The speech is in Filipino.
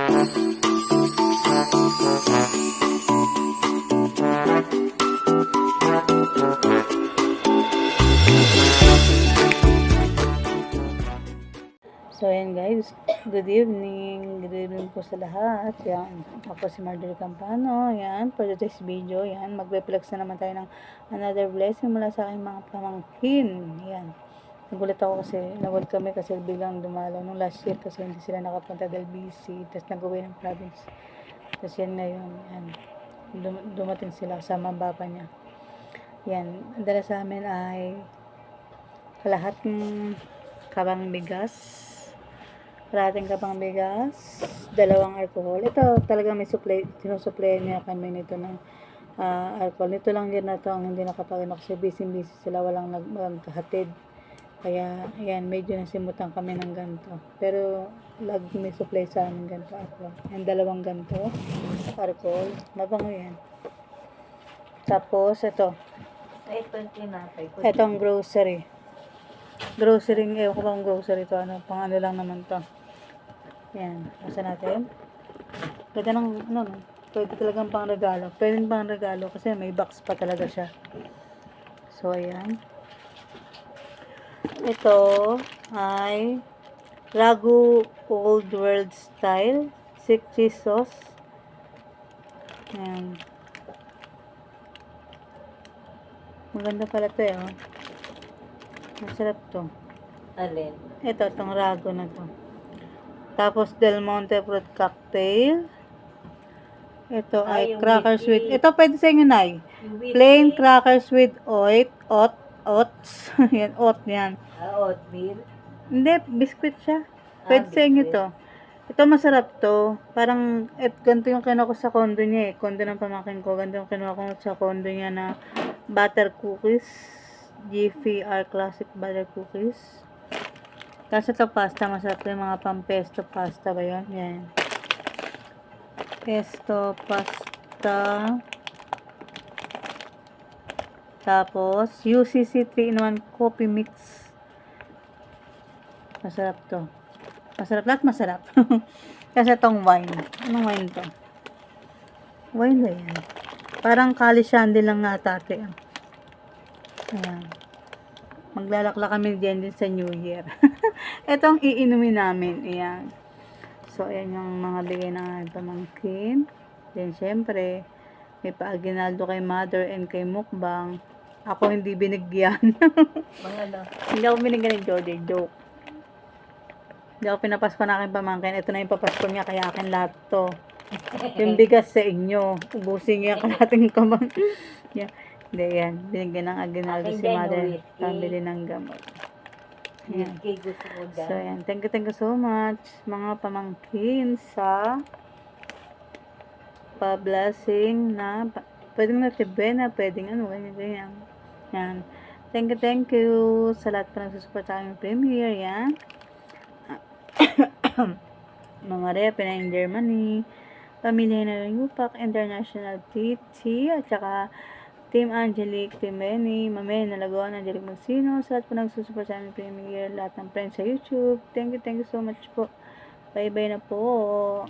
So, ayan guys, good evening po sa lahat. Yan, ako si Marjorie Campano. Yan, for today's video, yan, magbe-flex na naman tayo ng another blessing mula sa aking mga pamangkin. Yan, nagulat kami kasi biglang dumalaw nung last year kasi hindi sila nakapunta dahil busy, tapos nag-uwi ng province. Tapos yan ngayon, yan, dumating sila sa mambapa niya. Yan, ang dala sa amin ay kalahating kabang bigas, kalahating kabang bigas, 2 alcohol. Ito talaga may sinusupply niya kami nito ng alcohol. Nito lang din na to ang hindi nakapagano kasi busy sila, walang naghatid. Kaya ayan, medyo nasimutan kami ng ganito. Pero may supply sa amin ganito alcohol. Yan, 2 ganito alcohol. Mabango yan. Tapos ito. Itong grocery. Ewan ko bang grocery to, pang ano lang naman to. Yan, nasa natin. Pwede talagang pang regalo. Kasi may box pa talaga siya. So, ayan. Ito ay Ragu Old World Style 6 cheese sauce. Ayan. Maganda pala ito oh. Masarap to. Alin? Ito, itong Ragu na to. Tapos Del Monte Fruit Cocktail. Ito ay crackers with, ito pwede sa inyo, Nay. Plain crackers with oats. Yan, oat yan. Oatmeal? Hindi, biscuit siya. Pwede sa inyo to. Ito masarap to. Parang, ganito yung kinuha ko sa condo niya eh. Condo ng pamangkin ko. Ganito yung kinuha ko sa condo niya na butter cookies. GFR Classic Butter Cookies. Kasi ito pasta, masarap yung mga pang-pesto pasta ba yun? Yan. Pesto pasta. Tapos, UCC 3-in-1 coffee mix. Masarap to. Lahat masarap. Kasi itong wine. Anong wine to? Wine ba yan? Parang Kali Shandy lang nga tate. Ayan. Maglalakla kami din sa New Year. Ito ang iinumin namin. Ayan. So, ayan yung mga bigay ng pamangkin. Then, syempre, may pa-aginaldo kay Mother and kay Mukbang. Ako hindi binigyan. Hindi ako binigyan ni Jody. Joke. Hindi ako pinapasko na aking pamangkin. Ito na yung papasko niya, kaya akin lahat to. Yung bigas sa inyo. Ubusin niya kalating kamang. Yeah. Hindi yan. Binigyan ng aginaldo si Mother. Pambili ng gamot. Ayan. So, ayan. Thank you so much, mga pamangkin, sa pa-blessing na pwedeng natibena, pwedeng ganyan. Yan. Thank you sa lahat pa nagsusupport sa aming premiere. Yan. Mga rep na in Germany, pamilya na ng UPAC, International TT, at saka Team Angelique, Team Benny, Mame, Nalagoan, Angelique Magsino, sa lahat po nagsusupport sa aming premiere, lahat ng friends sa YouTube. Thank you so much po. Bye-bye na po.